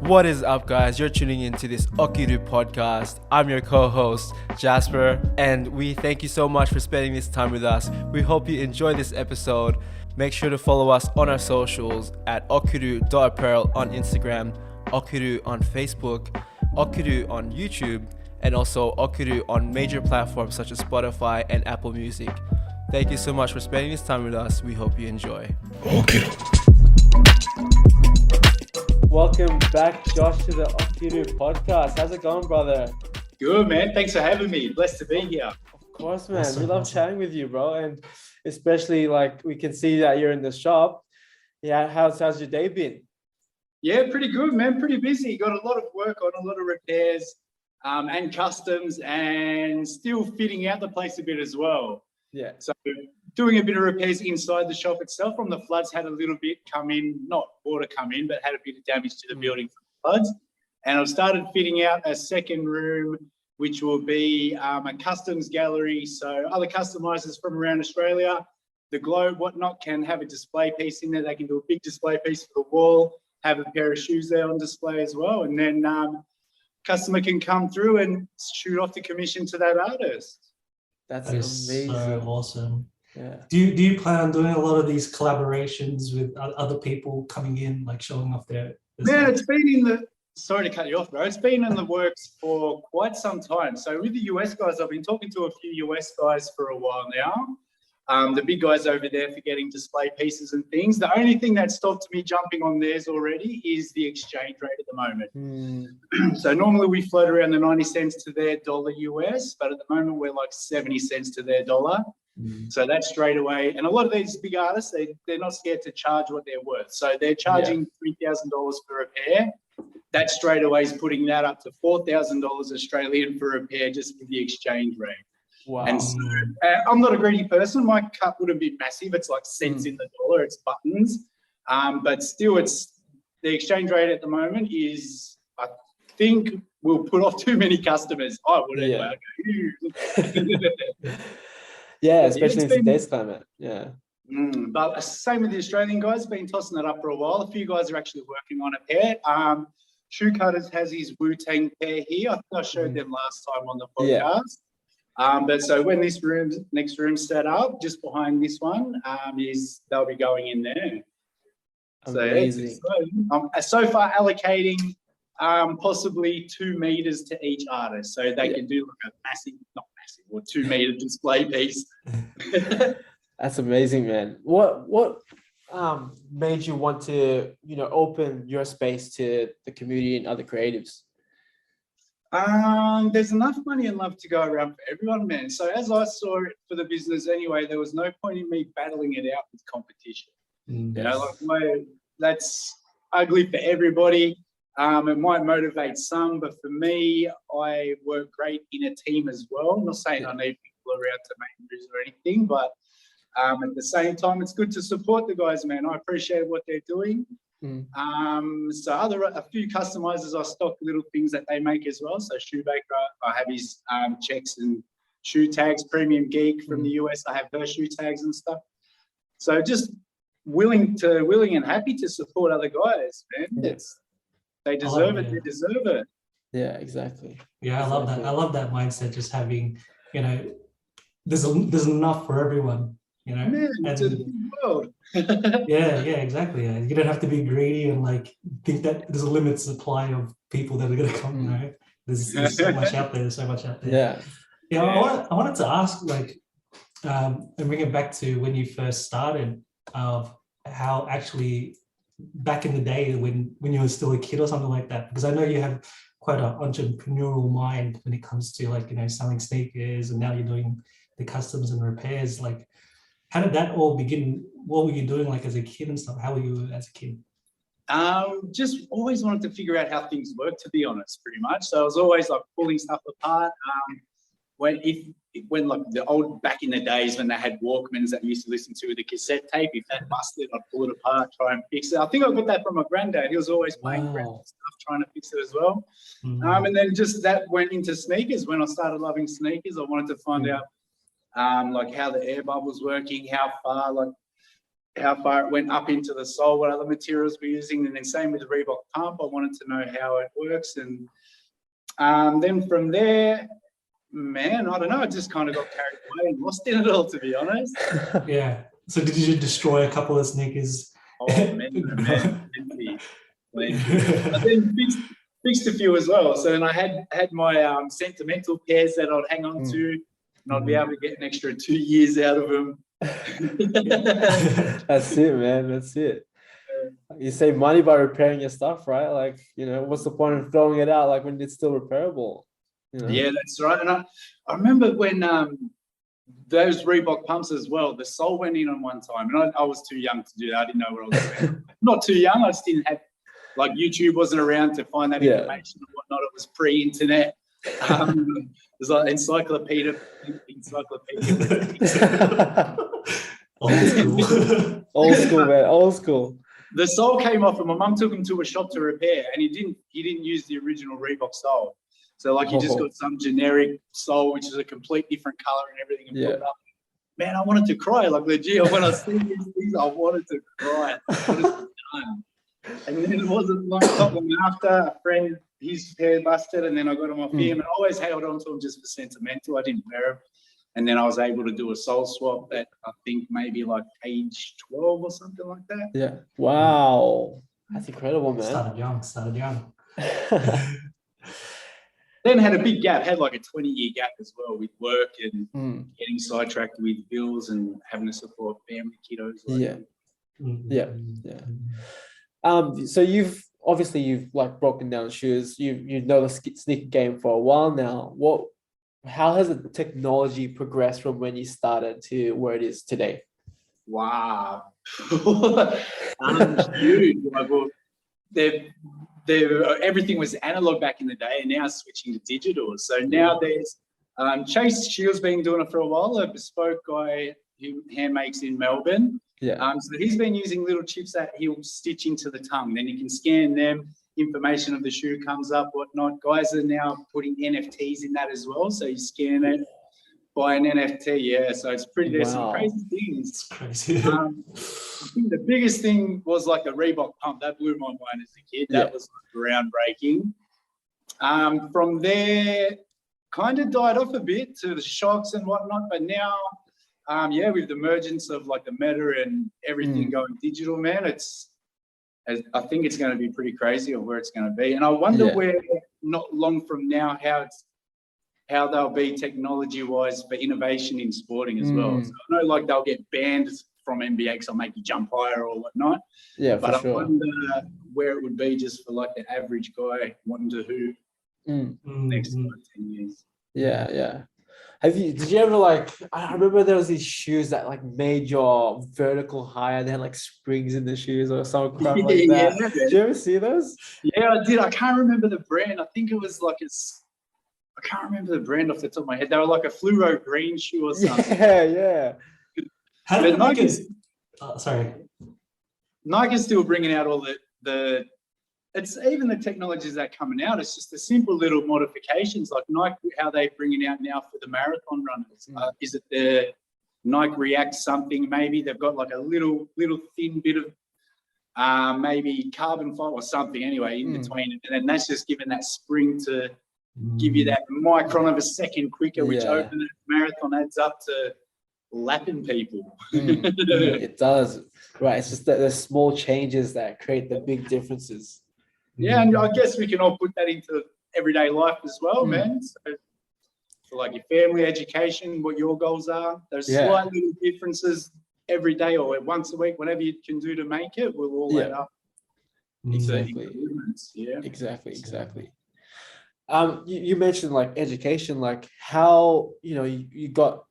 What is up, guys? You're tuning into this Okiru podcast. I'm your co-host, Jasper, and we thank you so much for spending this time with us. We hope you enjoy this episode. Make sure to follow us on our socials at okiru.apparel on Instagram, Okiru on Facebook, Okiru on YouTube, and also Okiru on major platforms such as Spotify and Apple Music. Thank you so much for spending this time with us. We hope you enjoy. Okiru. Welcome back, Josh, to the Okiru podcast. How's it going, brother? Good, man. Thanks for having me. Blessed to be here. Of course, man. We love chatting with you, bro. And especially, like, we can see that you're in the shop. Yeah, how's your day been? Yeah, pretty good, man. Pretty busy. Got a lot of work on, a lot of repairs and customs, and still fitting out the place a bit as well. Yeah. So doing a bit of repairs inside the shop itself. From the floods, had a little bit come in, not water come in, but had a bit of damage to the building from the floods. And I've started fitting out a second room, which will be a customs gallery. So other customizers from around Australia, the globe, whatnot, can have a display piece in there. They can do a big display piece for the wall, have a pair of shoes there on display as well. And then customer can come through and shoot off the commission to that artist. That's That is amazing. so awesome. Yeah. Do you plan on doing a lot of these collaborations with other people coming in, like showing off their Man, stuff? it's been in the, sorry to cut you off, bro. It's been in the works for quite some time. So with the US guys, I've been talking to a few US guys for a while now. The big guys over there for getting display pieces and things. The only thing that stopped me jumping on theirs already is the exchange rate at the moment. So normally we float around the 90 cents to their dollar US, but at the moment we're like 70 cents to their dollar. So that's straight away. And a lot of these big artists, they're not scared to charge what they're worth. So they're charging $3,000 for a pair. That straight away is putting that up to $4,000 Australian for a pair just with the exchange rate. Wow. And so I'm not a greedy person. My cut wouldn't be massive. It's like cents in the dollar. It's buttons. But still, it's the exchange rate at the moment is, I think, will put off too many customers. I wouldn't. Yeah, especially in today's climate. Yeah. But same with the Australian guys. Been tossing it up for a while. A few guys are actually working on a pair. Shoe Cutters has his Wu-Tang pair here. I think I showed them last time on the podcast. But so when this next room set up, just behind this one, they'll be going in there. Amazing. So far allocating possibly 2 meters to each artist, so they can do like a massive, not massive, or 2 meter display piece. That's amazing, man. What made you want to, open your space to the community and other creatives? There's enough money and love to go around for everyone, man. So as I saw it for the business anyway, there was no point in me battling it out with competition. That's ugly for everybody. It might motivate some, but for me, I work great in a team as well. I'm not saying I need people around to make moves or anything, but at the same time, it's good to support the guys, man. I appreciate what they're doing. So a few customizers, I stock little things that they make as well. So Shoemaker, I have his checks and shoe tags. Premium Geek from the US, I have her shoe tags and stuff. So just willing and happy to support other guys, man. They deserve it. They deserve it. Yeah, exactly. Yeah, I love that. I love that mindset. Just having, there's enough for everyone. Man, it's a big world. yeah, exactly. Yeah. You don't have to be greedy and like think that there's a limited supply of people that are going to come. There's so much out there. There's so much out there. Yeah. I wanted to ask, like, and bring it back to when you first started, of how actually back in the day when you were still a kid or something like that, because I know you have quite an entrepreneurial mind when it comes to like selling sneakers, and now you're doing the customs and repairs. Like, how did that all begin? What were you doing like as a kid and stuff? How were you as a kid? Just always wanted to figure out how things work, to be honest, pretty much. So I was always like pulling stuff apart. When like the old, back in the days when they had Walkmans that you used to listen to with a cassette tape, if that busted, I'd pull it apart, try and fix it. I think I got that from my granddad. He was always playing stuff, trying to fix it as well. And then just that went into sneakers. When I started loving sneakers, I wanted to find out like how the air bubble's working, how far, like how far it went up into the sole, what other materials we're using, and then same with the Reebok pump. I wanted to know how it works, and then from there, man, I don't know, I just kind of got carried away and lost in it all, to be honest. Yeah. So did you destroy a couple of sneakers? Oh, man, plenty. I then fixed a few as well. So then I had my sentimental pairs that I'd hang on to, and I'd be able to get an extra 2 years out of them. That's it, man. That's it. You save money by repairing your stuff, right? Like, what's the point of throwing it out like when it's still repairable? Yeah, that's right. And I remember when those Reebok pumps as well, the sole went in on one time, and I was too young to do that. I didn't know what I was doing. Not too young, I just didn't have, like, YouTube wasn't around to find that information and whatnot. It was pre-internet. It was like encyclopedia. Old school, man. Old school. The sole came off, and my mum took him to a shop to repair, and he didn't use the original Reebok sole. So like he just got some generic sole, which is a complete different color and everything, and put it up. Man, I wanted to cry, like legit. When I see these things, I wanted to cry. What is done? And then it wasn't long after, a friend, his pair busted, and then I got them off him, and I always held on to them just for sentimental. I didn't wear them. And then I was able to do a sole swap at, I think, maybe like age 12 or something like that. Yeah. Wow. That's incredible, man. Started young. Then had a big gap, had like a 20-year gap as well with work and getting sidetracked with bills and having to support family kiddos. So you've like broken down shoes. You know the sneaker game for a while now. How has the technology progressed from when you started to where it is today? Wow. Huge. Everything was analog back in the day, and now switching to digital. So now there's Chase Shields been doing it for a while, a bespoke guy who hand makes in Melbourne. So he's been using little chips that he'll stitch into the tongue. Then you can scan them, information of the shoe comes up, whatnot. Guys are now putting NFTs in that as well. So you scan it, buy an NFT. So it's pretty, there's some crazy things. It's crazy. I think the biggest thing was like a Reebok pump. That blew my mind as a kid. That was groundbreaking. From there, kind of died off a bit to the shocks and whatnot. But now, with the emergence of like the meta and everything going digital, man, I think it's going to be pretty crazy of where it's going to be. And I wonder where, not long from now, how they'll be technology-wise for innovation in sporting as well. So I know like they'll get banned from NBA because they'll make you jump higher or whatnot. Yeah, but I wonder where it would be just for like the average guy wanting to hoop next 10 years. Yeah. Did you ever I remember there was these shoes that like made your vertical higher. They had like springs in the shoes or some crap like that. Did you ever see those? Yeah, I did. I can't remember the brand. I think it was like I can't remember the brand off the top of my head. They were like a fluoro green shoe or something. Yeah. How did Nike? Sorry. Nike's still bringing out all the. It's even the technologies that are coming out. It's just the simple little modifications like Nike, how they're bringing out now for the marathon runners. Is it the Nike React something? Maybe they've got like a little thin bit of maybe carbon fiber or something anyway in between, and then that's just giving that spring to give you that micron of a second quicker, which over the marathon adds up to lapping people. It does, right? It's just the small changes that create the big differences. Yeah, and I guess we can all put that into everyday life as well, man. So for like your family, education, what your goals are, there's slight little differences every day or once a week, whatever you can do to make it, will all add up. Exactly. Exactly. You mentioned like education, like how you got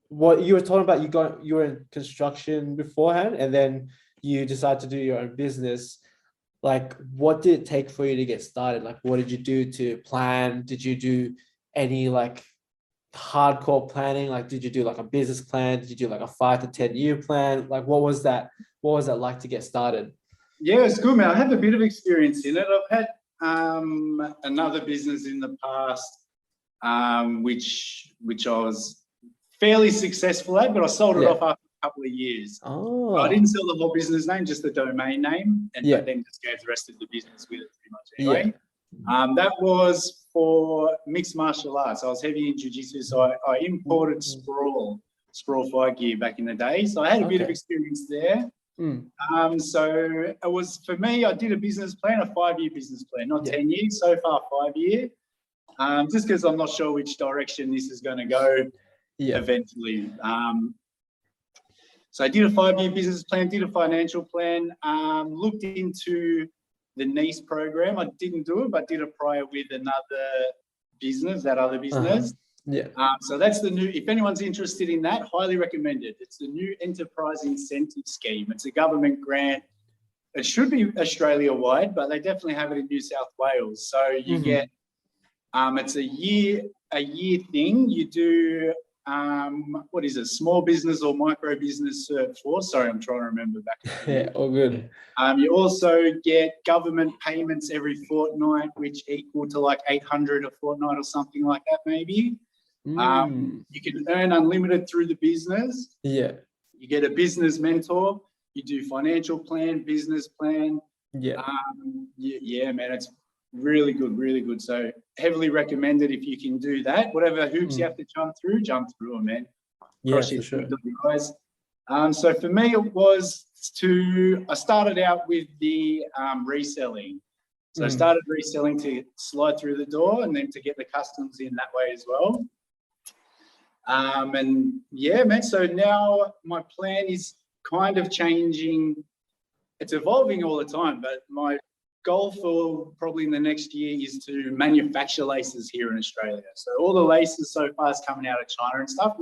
what you were talking about. You were in construction beforehand, and then you decided to do your own business. Like, what did it take for you to get started? Like, what did you do to plan? Did you do any like hardcore planning? Like, did you do like a business plan? Did you do like a 5 to 10 year plan? Like, what was that like to get started? Yeah, it's good, man. I have a bit of experience in it. I've had another business in the past, which I was fairly successful at, but I sold it off after couple of years. Oh. I didn't sell the whole business name, just the domain name, and Yeah. then just gave the rest of the business with it pretty much anyway. Yeah. That was for mixed martial arts. I was heavy in jiu-jitsu, so I imported sprawl fight gear back in the day. So I had a bit of experience there. So it was, for me, I did a business plan, a 5-year business plan, not 10 years, so far 5-year. Just because I'm not sure which direction this is going to go eventually. So I did a 5-year business plan, did a financial plan, looked into the NICE program. I didn't do it, but did it prior with another business, that other business. So that's the new, if anyone's interested in that, highly recommend it. It's the new Enterprise Incentive Scheme. It's a government grant. It should be Australia-wide, but they definitely have it in New South Wales. So you get, it's a year thing. You do, what is it, small business or micro business cert for? Sorry, I'm trying to remember back. All good. You also get government payments every fortnight, which equal to like 800 a fortnight or something like that, maybe. You can earn unlimited through the business. You get a business mentor. You do financial plan, business plan. Man, it's really good, really good. So heavily recommended if you can do that. Whatever hoops you have to jump through them, man. For sure. Guys. So for me, it was I started out with the reselling. So I started reselling to slide through the door and then to get the customers in that way as well. And yeah, man, so now my plan is kind of changing. It's evolving all the time, but my goal for probably in the next year is to manufacture laces here in Australia. So all the laces so far is coming out of China and stuff.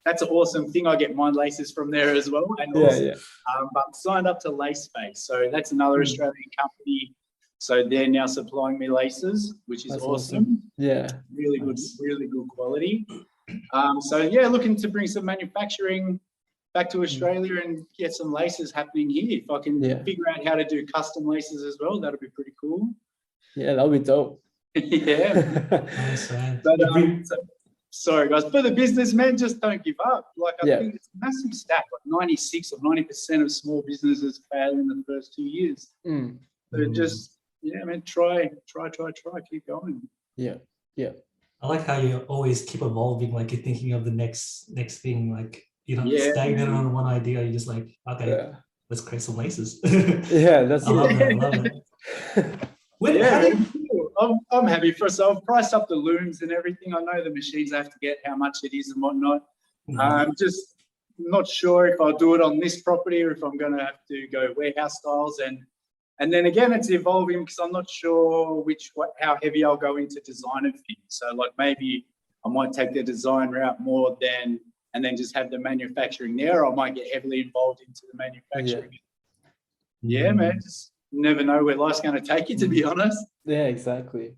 That's an awesome thing. I get my laces from there as well. And but signed up to Lace Space. So that's another Australian company. So they're now supplying me laces, which is awesome. Really good quality. So yeah, looking to bring some manufacturing back to Australia and get some laces happening here. If I can figure out how to do custom laces as well, that'll be pretty cool. Yeah, that'll be dope. Nice, man. But, sorry guys, for the businessmen, just don't give up. Like I think it's a massive stat, like 96 or 90% of small businesses fail in the first 2 years. So just, try, keep going. I like how you always keep evolving, like you're thinking of the next thing, like you're not stagnant on one idea, you're just like, okay, let's create some laces. That's I love it. I'm happy for so I've priced up the looms and everything. I know the machines I have to get, how much it is and whatnot. I'm just not sure if I'll do it on this property or if I'm going to have to go warehouse styles. And then again, it's evolving because I'm not sure how heavy I'll go into design of things. So like maybe I might take the design route more and then just have the manufacturing there. Or I might get heavily involved into the manufacturing. Man, just never know where life's going to take you, to be honest. Yeah, exactly.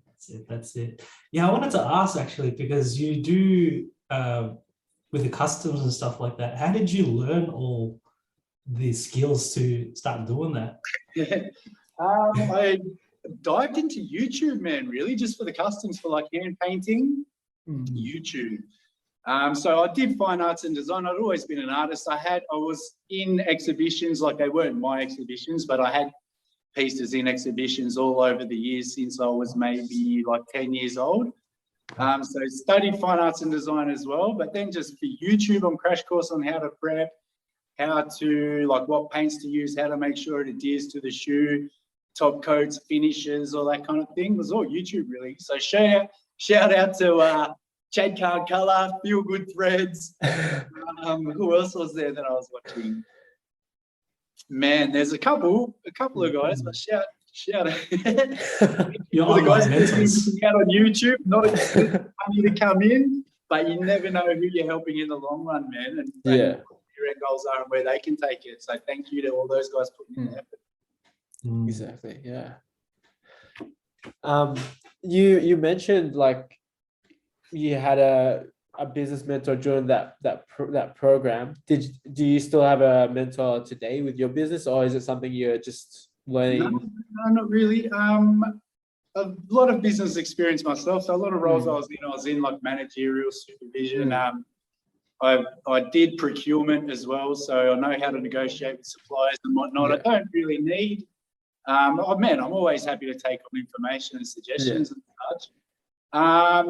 That's it. Yeah, I wanted to ask actually, because you do with the customs and stuff like that, how did you learn all the skills to start doing that? I dived into YouTube, man, really, just for the customs, for like hand painting. YouTube. So I did fine arts and design. I'd always been an artist. I was in exhibitions, like they weren't my exhibitions, but I had pieces in exhibitions all over the years since I was maybe like 10 years old. So studied fine arts and design as well, but then just for YouTube on Crash Course on how to prep, how to, like what paints to use, how to make sure it adheres to the shoe, top coats, finishes, all that kind of thing. It was all YouTube really. So shout out to Chad Card Color, Feel Good Threads. Who else was there that I was watching? Man, there's a couple of guys, but shout out. You're the guys out on YouTube, not a money to come in, but you never know who you're helping in the long run, man. And what your end goals are and where they can take it. So thank you to all those guys putting in the effort. Exactly. You mentioned like you had a business mentor during that program. Do you still have a mentor today with your business, or is it something you're just learning? No, not really. A lot of business experience myself. So a lot of roles I was in like managerial supervision. I did procurement as well, so I know how to negotiate with suppliers and whatnot. I don't really need. I'm always happy to take on information and suggestions and such.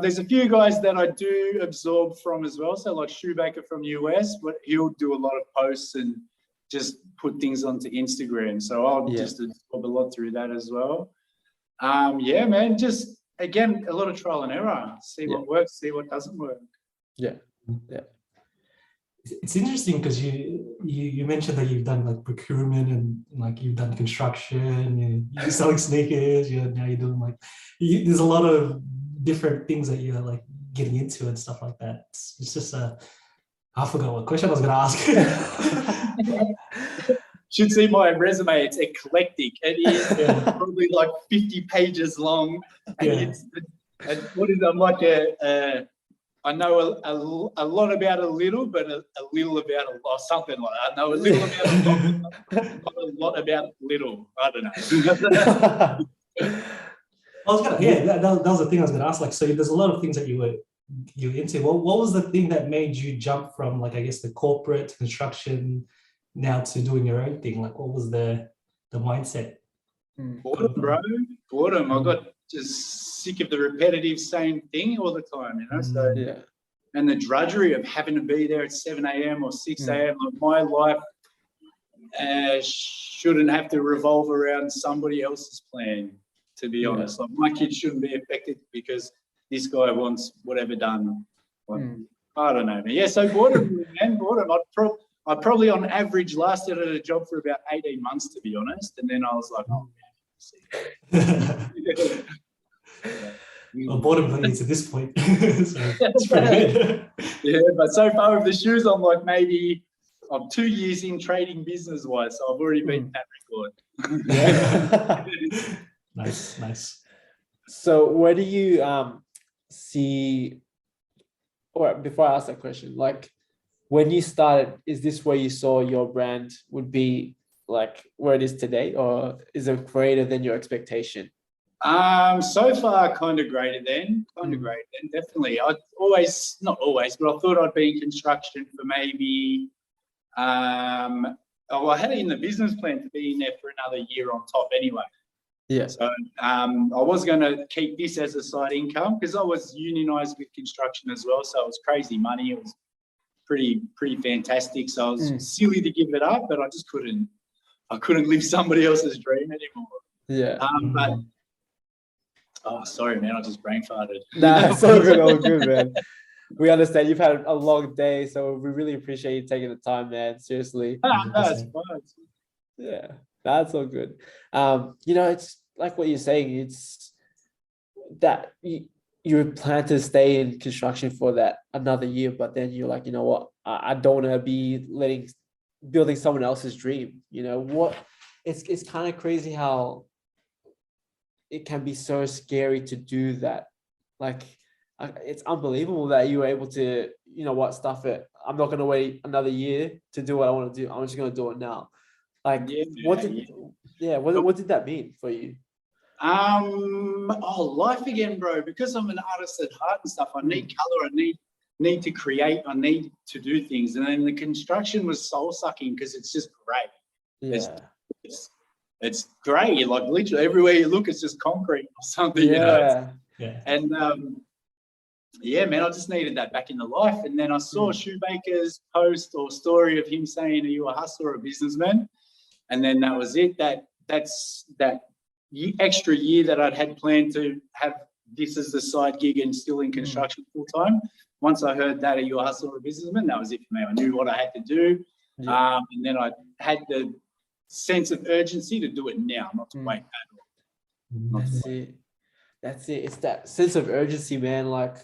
There's a few guys that I do absorb from as well. So like Shoemaker from US, but he'll do a lot of posts and just put things onto Instagram. So I'll just absorb a lot through that as well. Just again, a lot of trial and error. See what works, see what doesn't work. Yeah. It's interesting because you mentioned that you've done like procurement and like you've done construction, you're selling sneakers, now you're doing like there's a lot of different things that you're like getting into and stuff like that. It's just I forgot what question I was gonna ask. Should see my resume. It's eclectic. It is probably like 50 pages long. And what is it? I'm like I know a lot about a little, but a little about a lot, something like that. I know a little about a lot, not a lot about little. I don't know. I was gonna, that was the thing I was gonna ask. Like, so there's a lot of things that you're into. What was the thing that made you jump from like, I guess, the corporate to construction now to doing your own thing? Like, what was the mindset? Boredom, bro. Boredom. I got just sick of the repetitive same thing all the time, So and the drudgery of having to be there at 7 a.m. or 6 a.m. Like my life shouldn't have to revolve around somebody else's plan, to be honest. Like my kids shouldn't be affected because this guy wants whatever done. Like, I don't know, man. So boredom, man, boredom. I probably on average lasted at a job for about 18 months, to be honest. And then I was like, Well, boredom got you to this point. So it's pretty good. But so far with the shoes, I'm like I'm 2 years in trading business-wise, so I've already beaten that record. Nice. So where do you see, or before I ask that question, like when you started, is this where you saw your brand would be like where it is today, or is it greater than your expectation? So far, kind of greater than, definitely. Not always, but I thought I'd be in construction for maybe, I had it in the business plan to be in there for another year on top anyway. Yeah. So I was going to keep this as a side income because I was unionized with construction as well. So it was crazy money. It was pretty fantastic. So I was silly to give it up, but I just couldn't live somebody else's dream anymore. Yeah. But sorry, man, I just brain farted. Nah, it's all good, man. We understand you've had a long day, so we really appreciate you taking the time, man. Seriously. It's fine. Yeah, that's all good. It's like what you're saying. It's that you plan to stay in construction for that another year, but then you're like, you know what? I don't want to be building someone else's dream. It's kind of crazy how it can be so scary to do that. Like, it's unbelievable that you were able to, stuff it. I'm not going to wait another year to do what I want to do. I'm just going to do it now. Like, what did that mean for you? Life again, bro. Because I'm an artist at heart and stuff. I need color. I need to create. I need to do things. And then the construction was soul sucking because it's just great. Yeah. It's great. Like literally everywhere you look, it's just concrete or something. Yeah. And man, I just needed that back in the life. And then I saw Shoemaker's post or story of him saying, "Are you a hustler or a businessman?" And then that was it. That's that extra year that I'd had planned to have this as the side gig and still in construction full time. Once I heard that, "Are you a hustler or a businessman?" That was it for me. I knew what I had to do. Yeah. And then I had the sense of urgency to do it now, not to wait at all. That's it. It's that sense of urgency, man. Like,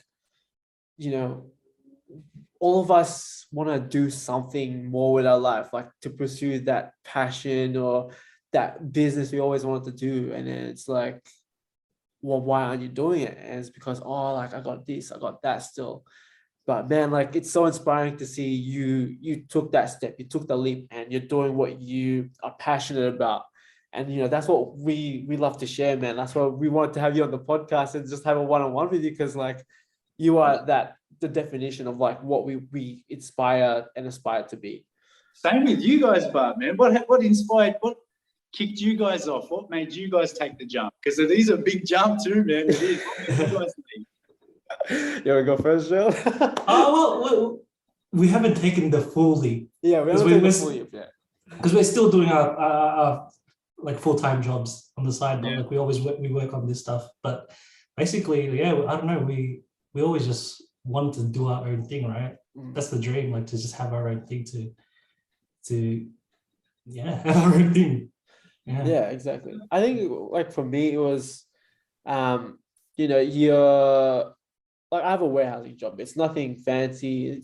all of us want to do something more with our life, like to pursue that passion or that business we always wanted to do. And then it's like, well, why aren't you doing it? And it's because, I got this, I got that still. But man, like, it's so inspiring to see you took that step, you took the leap, and you're doing what you are passionate about. And that's what we love to share, man. That's why we wanted to have you on the podcast and just have a one-on-one with you, because like you are the definition of like what we aspire to be. Same with you guys, Bart, man. What inspired, what kicked you guys off? What made you guys take the jump? Because it is a big jump too, man. It is. What made you guys think? You want to go first, Joe? Well, we haven't taken the full leap. Yeah, we haven't taken the full leap yet. Because we're still doing our like full-time jobs on the side, but like we work on this stuff. But basically, I don't know, we always just want to do our own thing, right? That's the dream, like to just have our own thing to have our own thing. Yeah, exactly. I think like for me it was you're like, I have a warehousing job. It's nothing fancy.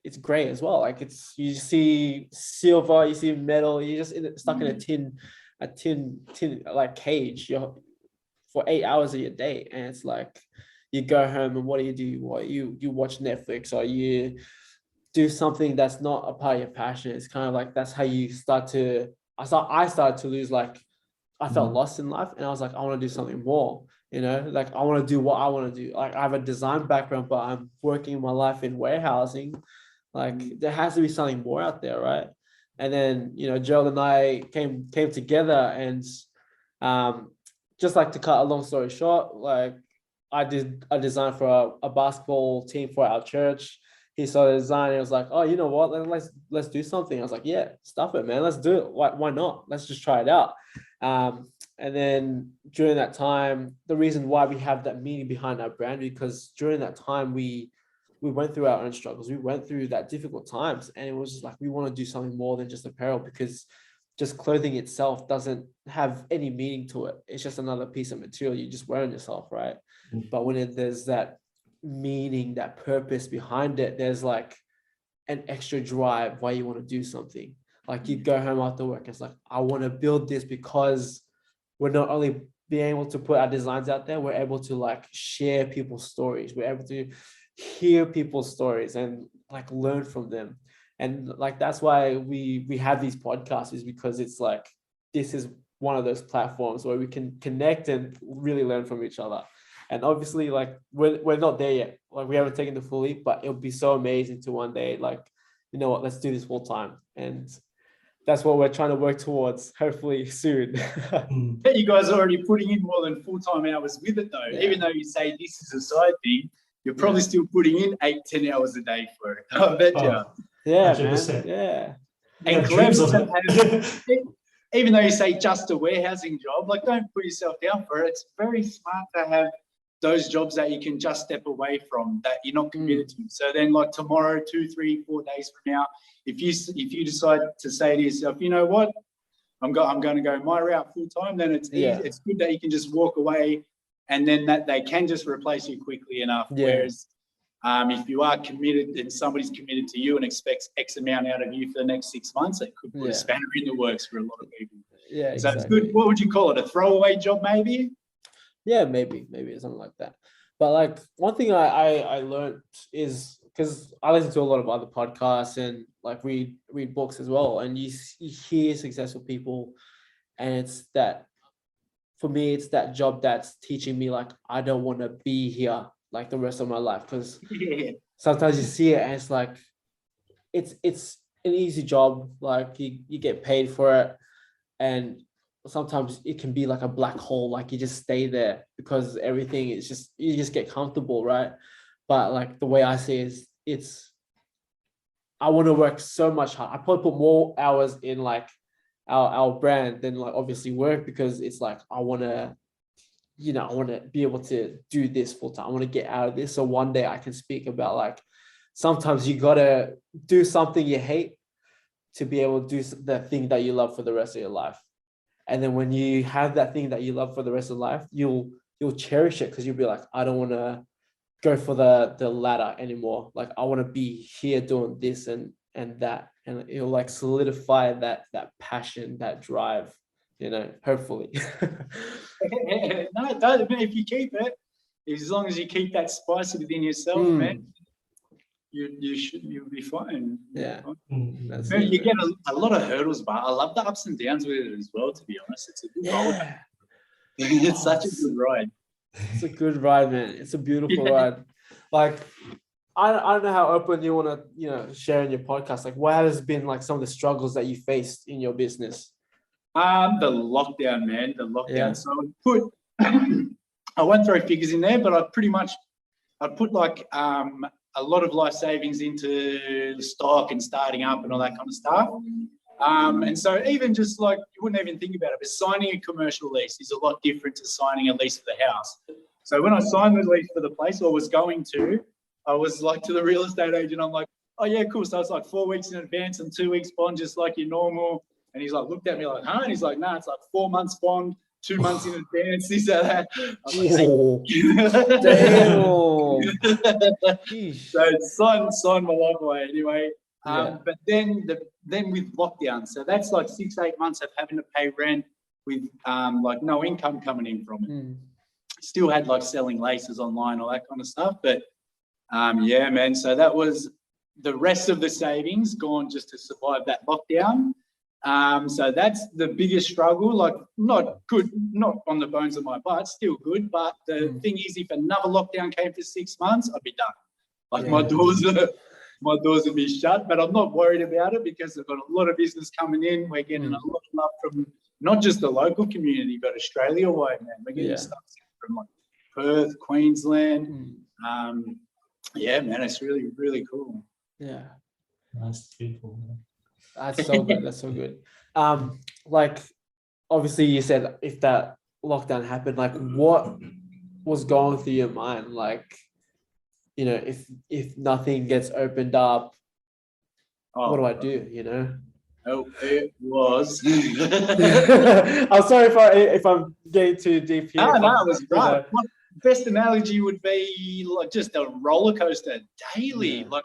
It's great as well. Like you see silver, you see metal, you're just stuck in a tin like cage for 8 hours of your day. And it's like you go home and what do? You watch Netflix, or you do something that's not a part of your passion. It's kind of like that's how you I started to lose, like I felt lost in life, and I was like, I want to do something more. Like I want to do what I want to do. Like I have a design background, but I'm working my life in warehousing. Like there has to be something more out there, right? And then Joel and I came together, and just like to cut a long story short, like I did a design for a basketball team for our church. He saw the design and was like, oh, you know what? Let's do something. I was like, yeah, stuff it, man. Let's do it. Why not? Let's just try it out. And then during that time, the reason why we have that meaning behind our brand, because during that time we went through our own struggles. We went through that difficult times, and it was just like we want to do something more than just apparel, because just clothing itself doesn't have any meaning to it. It's just another piece of material you just wear on yourself, right? But when there's that meaning, that purpose behind it, there's like an extra drive why you want to do something. Like you go home after work, it's like, I want to build this because we're not only being able to put our designs out there, we're able to like share people's stories. We're able to hear people's stories and like learn from them. And like that's why we have these podcasts, is because it's like this is one of those platforms where we can connect and really learn from each other. And obviously, like we're not there yet. Like we haven't taken the full leap, but it'll be so amazing to one day, like, you know what, let's do this full time. And that's what we're trying to work towards, hopefully soon. You guys are already putting in more than full-time hours with it though. Even though you say this is a side thing, you're probably still putting in 8-10 hours a day for it. I bet you. Yeah, 100%. Man. Yeah. And even though you say just a warehousing job, like don't put yourself down for it. It's very smart to have those jobs that you can just step away from, that you're not committed to. So then like tomorrow, 2, 3, 4 days from now, if you decide to say to yourself, you know what, I'm going to go my route full time, then it's easy. It's good that you can just walk away, and then that they can just replace you quickly enough. Whereas if you are committed and somebody's committed to you and expects X amount out of you for the next 6 months, it could put a spanner in the works for a lot of people. Yeah, so it's good. What would you call it? A throwaway job, maybe? Yeah, maybe something like that. But like one thing I learned is, because I listen to a lot of other podcasts and like read books as well, and you hear successful people, and it's that, for me, it's that job that's teaching me like I don't want to be here like the rest of my life, because sometimes you see it and it's like it's an easy job, like you get paid for it, and sometimes it can be like a black hole, like you just stay there because everything is just, you just get comfortable, right? But like the way I see it is, I want to work so much hard. I probably put more hours in like our brand than like obviously work, because it's like I want to be able to do this full time. I want to get out of this, so one day I can speak about like sometimes you gotta do something you hate to be able to do the thing that you love for the rest of your life. And then when you have that thing that you love for the rest of life, you'll cherish it, because you'll be like, I don't want to go for the ladder anymore. Like I want to be here doing this and that, and it'll like solidify that passion, that drive, hopefully. No, it does. If you keep it, as long as you keep that spice within yourself, man, you'll be fine. Yeah. You get a lot of hurdles, but I love the ups and downs with it as well, to be honest. It's a good ride. It's such a good ride. It's a good ride, man. It's a beautiful ride. Like, I don't know how open you want to, share in your podcast. Like, what has been like some of the struggles that you faced in your business? The lockdown, man, the lockdown. Yeah. So I won't throw figures in there, but I put like a lot of life savings into stock and starting up and all that kind of stuff. And so even just like, you wouldn't even think about it, but signing a commercial lease is a lot different to signing a lease for the house. So when I signed the lease for the place, or was going to, I was like to the real estate agent, I'm like, oh yeah, cool. So it's like 4 weeks in advance and 2 weeks bond, just like your normal. And he's like, looked at me like, huh? And he's like, nah, it's like 4 months bond, 2 months in advance, this or that. Damn. So signed my life away anyway. Yeah. But then with lockdown, so that's like 6-8 months of having to pay rent with like no income coming in from it. Still had like selling laces online, all that kind of stuff. But yeah, man. So that was the rest of the savings gone just to survive that lockdown. So that's the biggest struggle. Like, not good, not on the bones of my butt, still good. But the thing is, if another lockdown came for 6 months, I'd be done. Like my doors would be shut. But I'm not worried about it because I've got a lot of business coming in. We're getting a lot of love from not just the local community, but Australia-wide, man. We're getting stuff from like Perth, Queensland. Yeah, man, it's really, really cool. Yeah. That's beautiful, man. That's so good. That's so good. Like, obviously you said if that lockdown happened, like what was going through your mind? Like, if nothing gets opened up, what do I do, Oh, it was. I'm sorry if I'm getting too deep here. No, it was right. Best analogy would be like just a roller coaster daily. Yeah. Like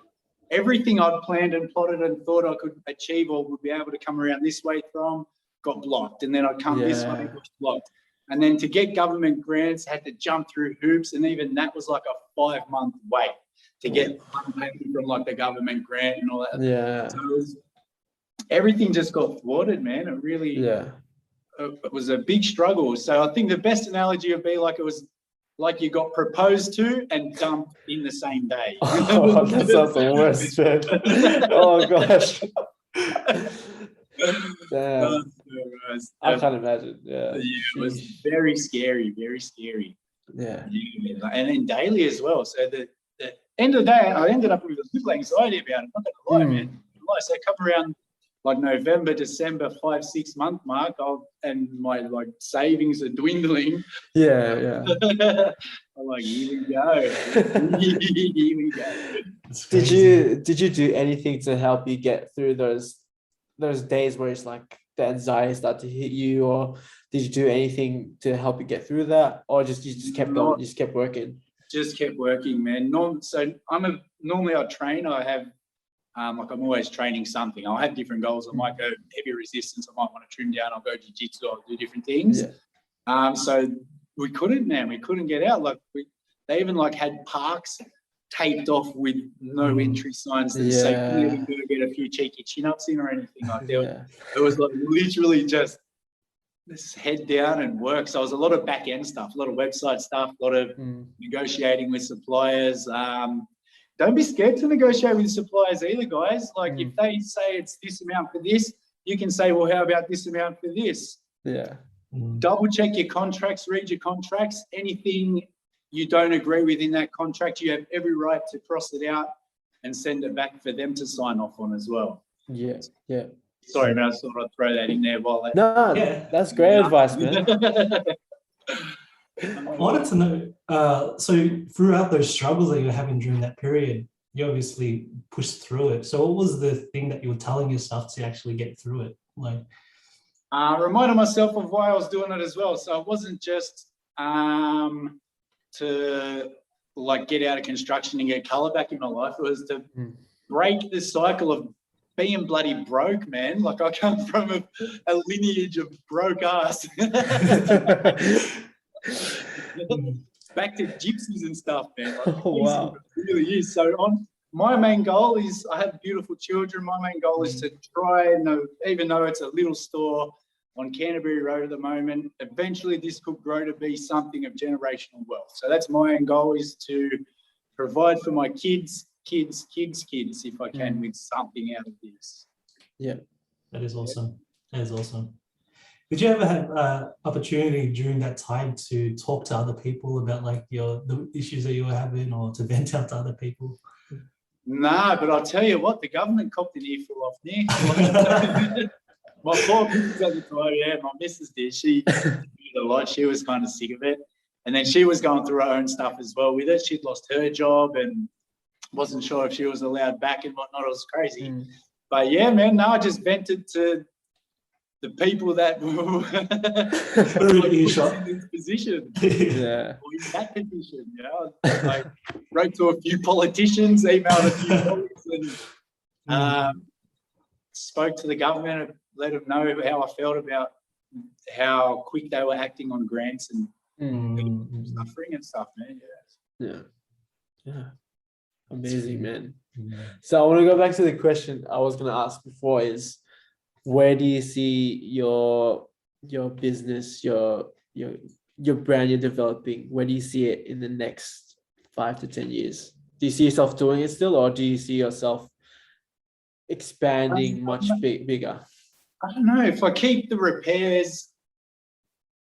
everything I'd planned and plotted and thought I could achieve or would be able to come around this way from got blocked. And then I'd come this way, got blocked. And then to get government grants, had to jump through hoops. And even that was like a 5-month wait to get payment from like the government grant and all that. Yeah. So everything just got thwarted, man. It really, it was a big struggle. So I think the best analogy would be like it was like you got proposed to and dumped in the same day. Oh, that sounds the worst, man. Oh gosh. Damn. I can't imagine. Yeah. It was very scary, very scary. Yeah. And then daily as well. So the end of the day, I ended up with a little anxiety about it. I'm not gonna lie, man. So I come around like November, December, 5-6 month mark, and my like savings are dwindling. Yeah. I'm like, here we go. Here we go. Did you do anything to help you get through those days where it's like the anxiety start to hit you, or did you do anything to help you get through that, or you just kept going, you just kept working? Just kept working, man. So normally I train. I have like I'm always training something. I'll have different goals. I might go heavy resistance. I might want to trim down. I'll go jiu-jitsu. I'll do different things. So we couldn't, man. We couldn't get out. Like they even like had parks taped off with no entry signs that say you can go get a few cheeky chin-ups in or anything like that. It was like literally just this head down and work. So it was a lot of back end stuff, a lot of website stuff, a lot of negotiating with suppliers. Don't be scared to negotiate with suppliers either, guys. Like if they say it's this amount for this, you can say, well, how about this amount for this? Yeah. Double check your contracts, read your contracts. Anything you don't agree with in that contract, you have every right to cross it out and send it back for them to sign off on as well. Yeah. Sorry, man, I just thought I'd throw that in there while that's great advice, man. I wanted to know, so throughout those struggles that you were having during that period, you obviously pushed through it. So what was the thing that you were telling yourself to actually get through it? Like, reminded myself of why I was doing it as well. So it wasn't just to like get out of construction and get colour back in my life. It was to break the cycle of being bloody broke, man. Like I come from a lineage of broke ass. Back to gypsies and stuff, man. Like, wow. It really is. So my main goal is, I have beautiful children. My main goal is to try, even though it's a little store, on Canterbury Road at the moment. Eventually, this could grow to be something of generational wealth. So that's my end goal, is to provide for my kids, if I can, with something out of this. Yeah. That is awesome. That is awesome. Did you ever have opportunity during that time to talk to other people about like the issues that you were having, or to vent out to other people? Nah, but I'll tell you what, the government copped an earful off me. My poor missus at the time, my missus did. She did a lot. She was kind of sick of it. And then she was going through her own stuff as well with it. She'd lost her job and wasn't sure if she was allowed back and whatnot. It was crazy. But yeah, man, no, I just vented to the people that were in this position. Yeah. Or in that position, I wrote to a few politicians, emailed a few colleagues, and spoke to the government, let them know how I felt about how quick they were acting on grants and suffering and stuff, man. Yeah. Amazing, man. So I want to go back to the question I was going to ask before, is where do you see your business, your brand you're developing? Where do you see it in the next 5 to 10 years? Do you see yourself doing it still, or do you see yourself expanding much bigger? I don't know. If I keep the repairs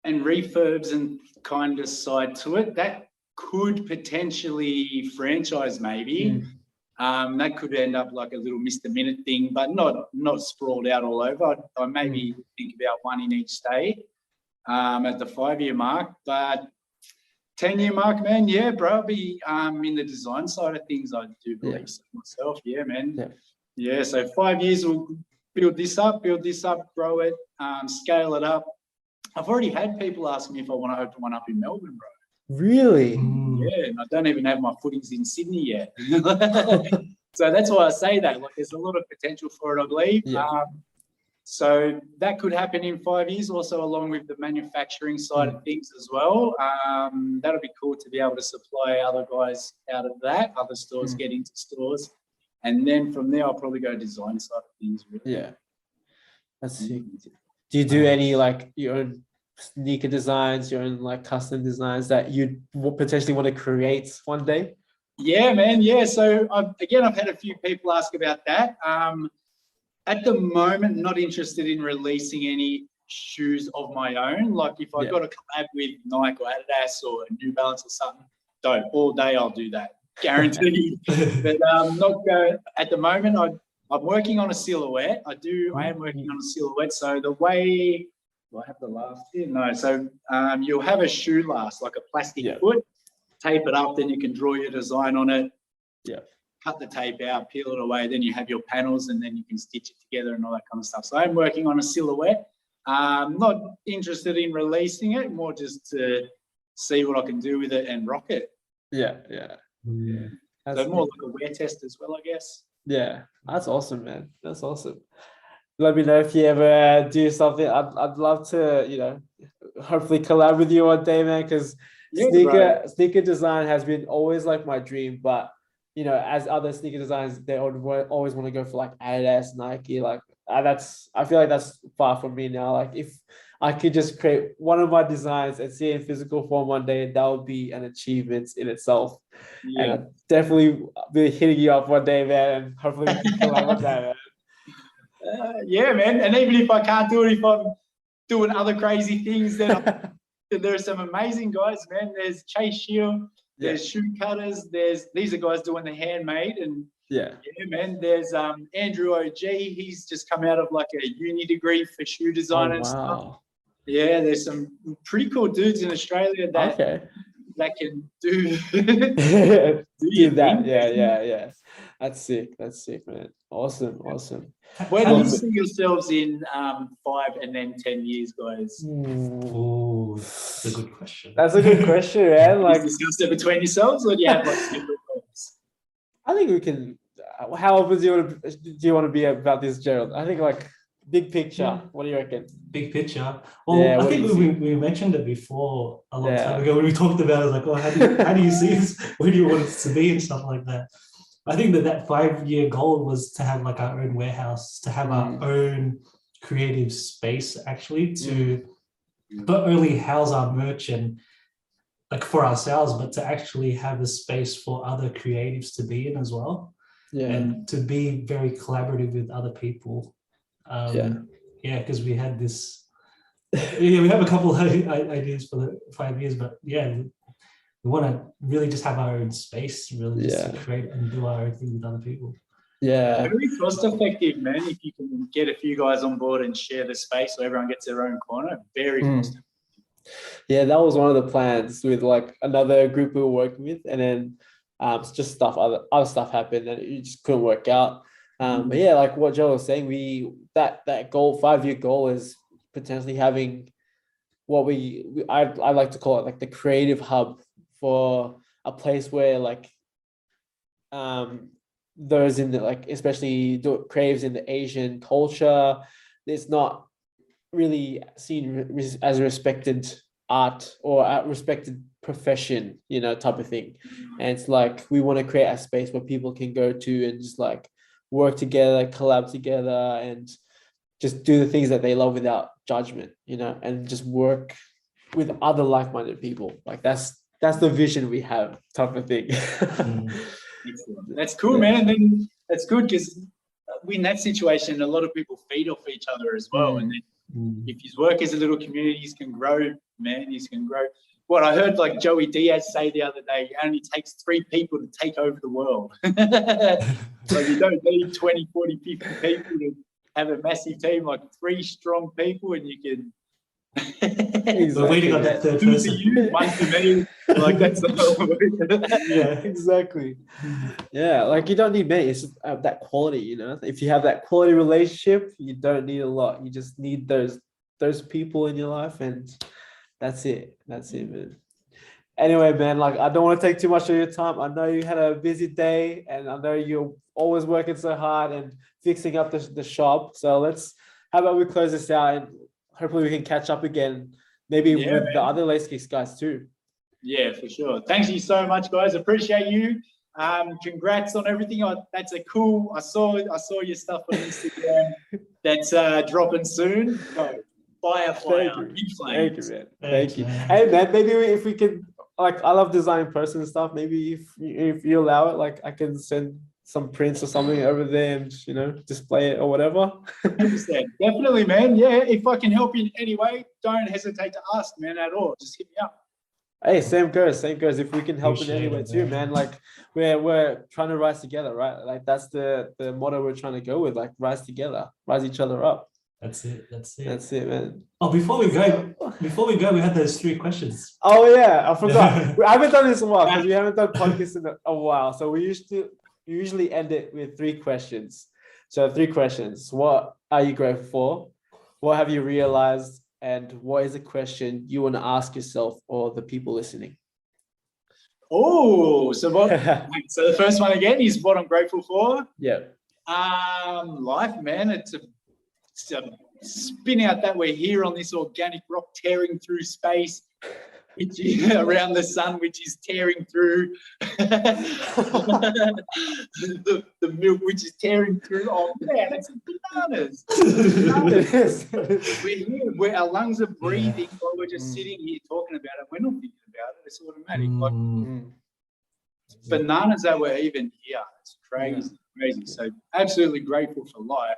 and refurbs and kind of side to it, that could potentially franchise maybe. That could end up like a little Mr. Minute thing, but not sprawled out all over. I maybe think about one in each state at the 5-year mark. But 10-year mark, man, yeah, bro, I'll be in the design side of things. I do believe so myself. Yeah, man. Yeah, so 5 years we'll build this up, grow it, scale it up. I've already had people ask me if I want to open one up in Melbourne, bro. Really? Yeah, and I don't even have my footings in Sydney yet. So that's why I say that. Like, there's a lot of potential for it, I believe. So that could happen in 5 years, also along with the manufacturing side of things as well. That'll be cool to be able to supply other guys out of that, other stores get into stores. And then from there, I'll probably go design side of things. Really. Yeah. That's sick. Do you do any like your own sneaker designs, your own like custom designs that you potentially want to create one day? Yeah, man. Yeah. So I've had a few people ask about that. At the moment, not interested in releasing any shoes of my own. Like if I got a collab with Nike or Adidas or New Balance or something, all day I'll do that, guaranteed. But not go at the moment. I'm working on a silhouette. I am working on a silhouette. So the way, do I have the last here? No. So you'll have a shoe last, like a plastic foot, tape it up, then you can draw your design on it. Yeah. Cut the tape out, peel it away, then you have your panels, and then you can stitch it together and all that kind of stuff. So I'm working on a silhouette. Not interested in releasing it, more just to see what I can do with it and rock it. Yeah. So more like a wear test as well, I guess. Yeah, that's awesome, man. That's awesome. Let me know if you ever do something. I'd love to, hopefully collab with you one day, man, because sneaker design has been always like my dream. But, as other sneaker designers, they always want to go for like Adidas, Nike. Like I feel like that's far from me now. Like if I could just create one of my designs and see it in physical form one day, that would be an achievement in itself. Yeah. And I'd definitely be hitting you up one day, man, and hopefully we can collab with that, man. Yeah, man. And even if I can't do it, if I'm doing other crazy things, then there are some amazing guys, man. There's Chase Shield, there's shoe cutters, these are guys doing the handmade, and man. There's Andrew OG. He's just come out of like a uni degree for shoe design and stuff. Yeah, there's some pretty cool dudes in Australia that can do that. Yeah. That's sick, man. Awesome. Where do you see yourselves in 5 and then 10 years, guys? Oh, that's a good question. That's a good question, man. Like, discuss it between yourselves, or do you have like separate goals? I think we can. How open do you want to be about this, Gerald? I think like big picture. Yeah. What do you reckon? Big picture. Well, I think we mentioned it before a long time ago when we talked about it. Like, how do you see this? Where do you want it to be and stuff like that? I think that 5-year goal was to have like our own warehouse, to have our own creative space actually to not only house our merch and like for ourselves, but to actually have a space for other creatives to be in as well. And to be very collaborative with other people. Because we had this, we have a couple of ideas for the 5 years, but we want to really just have our own space, really just to create and do our own thing with other people. Very cost effective, man. If you can get a few guys on board and share the space so everyone gets their own corner, very cost effective. Yeah, that was one of the plans with like another group we were working with, and then just other stuff happened and it just couldn't work out. But yeah, like what Joe was saying, that goal, 5-year goal, is potentially having what I like to call it like the creative hub, for a place where like those in the, like, especially creatives in the Asian culture, it's not really seen as a respected art or a respected profession, you know, type of thing. And it's like we want to create a space where people can go to and just like work together, collab together, and just do the things that they love without judgment, you know, and just work with other like-minded people. Like that's the vision we have, type of thing. That's cool, man. And then that's good because in that situation, a lot of people feed off each other as well. And then if his work as a little communities can grow, man, he can grow. What I heard like Joey Diaz say the other day, it only takes 3 people to take over the world. So you don't need 20, 40, 50 people to have a massive team, like 3 strong people, and you can. We're waiting on that third person. To you, one to me. Like that's the whole. Yeah, exactly. Yeah, like you don't need many. It's just that quality, you know. If you have that quality relationship, you don't need a lot. You just need those people in your life, and that's it. That's it, man. Anyway, man, like I don't want to take too much of your time. I know you had a busy day, and I know you're always working so hard and fixing up the shop. So how about we close this out, and hopefully we can catch up again, maybe with the other Lace Kicks guys too. Yeah, for sure. Thank you so much, guys. Appreciate you. Congrats on everything. That's a cool. I saw your stuff on Instagram. That's dropping soon. So, fire. Thank you, man. Thank you. Hey, man, maybe if we can, like, I love designing person and stuff. Maybe if you allow it, like, I can send some prints or something over there and, you know, display it or whatever. 100%. Definitely, man. Yeah, if I can help you in any way, don't hesitate to ask, man, at all. Just hit me up. Hey, same goes. If we can help in any way too, man. Like we're trying to rise together, right? Like that's the motto we're trying to go with, like rise together, rise each other up. That's it, man. Oh, before we go, we had those 3 questions. Oh yeah, I forgot. I haven't done this in a while because we haven't done podcasts in a while. So we usually end it with 3 questions. So 3 questions. What are you grateful for? What have you realized? And what is a question you want to ask yourself or the people listening? Oh, so so the first one again is what I'm grateful for. Yeah. Life, man. It's a spin out that we're here on this organic rock tearing through space, which is around the sun, which is tearing through the milk, which is tearing through. Oh man, it's bananas. We're here, our lungs are breathing while we're just sitting here talking about it. We're not thinking about it. It's automatic. It's bananas that we're even here. It's crazy. So absolutely grateful for life.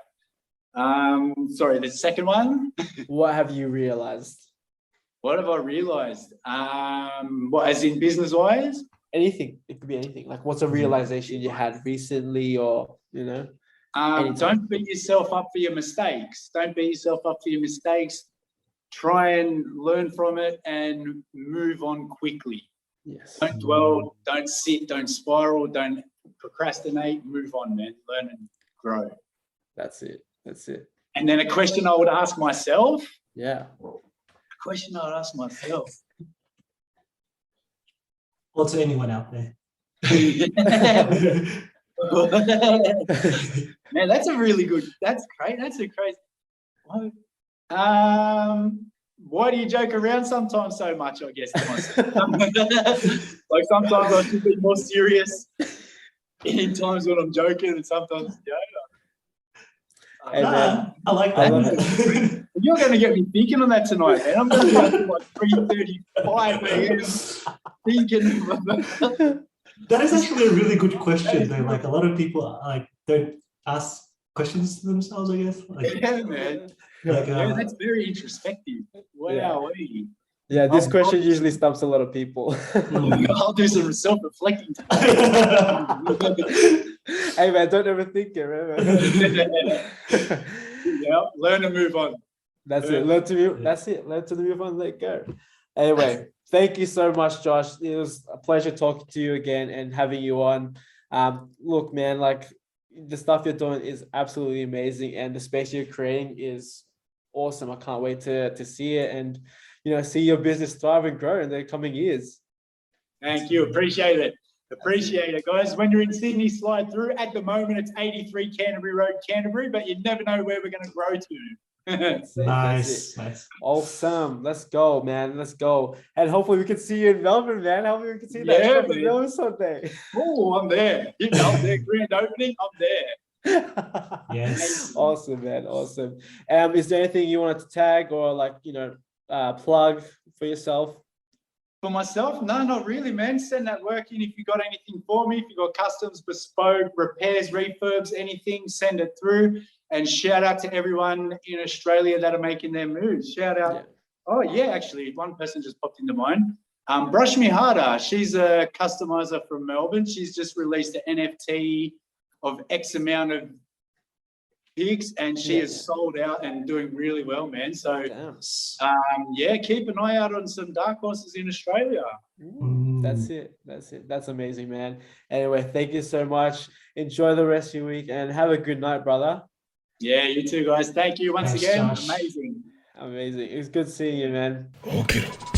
Sorry, the second one. What have you realized? What have I realized? What, as in business-wise? Anything. It could be anything. Like, what's a realization you had recently, or, you know? Don't beat yourself up for your mistakes. Try and learn from it and move on quickly. Yes. Don't dwell. Don't sit. Don't spiral. Don't procrastinate. Move on, man. Learn and grow. That's it. And then a question I would ask myself. Yeah. Question I'd ask myself. Or to anyone out there. Man, that's great. That's a crazy. Why do you joke around sometimes so much, I guess, to myself? Like sometimes I should be more serious in times when I'm joking, and sometimes, Hey, man. I like I that. love it. You're going to get me thinking on that tonight, man. I'm going to be up at like 3:35 a.m. thinking. That is actually a really good question, though. Like a lot of people like don't ask questions to themselves, I guess. Like, Yeah, man. like, Yeah, that's very introspective. Wow. Yeah, this question usually stumps a lot of people. I'll do some self-reflecting tonight. Hey, man, don't overthink it, man. Yeah, learn to move on. That's it. Learn to move. That's it. Learn to move on. Let go. Anyway, thank you so much, Josh. It was a pleasure talking to you again and having you on. Look, man, like the stuff you're doing is absolutely amazing, and the space you're creating is awesome. I can't wait to see it and see your business thrive and grow in the coming years. Thank you. Appreciate it. Appreciate it, guys. When you're in Sydney, slide through. At the moment, it's 83 Canterbury Road, Canterbury, but you never know where we're going to grow to. Nice. Awesome. Let's go, man. Let's go. And hopefully we can see you in Melbourne, man. Hopefully we can see that stuff in Melbourne someday. Oh, I'm there. Hit me up there. Grand opening, I'm there. Yes. Awesome, man. Awesome. Is there anything you wanted to tag or plug for yourself? For myself? No, not really, man. Send that work in. If you got anything for me, if you got customs, bespoke, repairs, refurbs, anything, send it through. And shout out to everyone in Australia that are making their moves. Shout out. Yeah. Oh, yeah, actually, one person just popped into mind. Brush Me Harder. She's a customizer from Melbourne. She's just released an NFT of X amount of pigs, and she is sold out and doing really well, man. So, keep an eye out on some dark horses in Australia. That's it. That's amazing, man. Anyway, thank you so much. Enjoy the rest of your week and have a good night, brother. Yeah, you too, guys. Thank you once again. Josh. Amazing. Amazing. It's good seeing you, man. Okiru.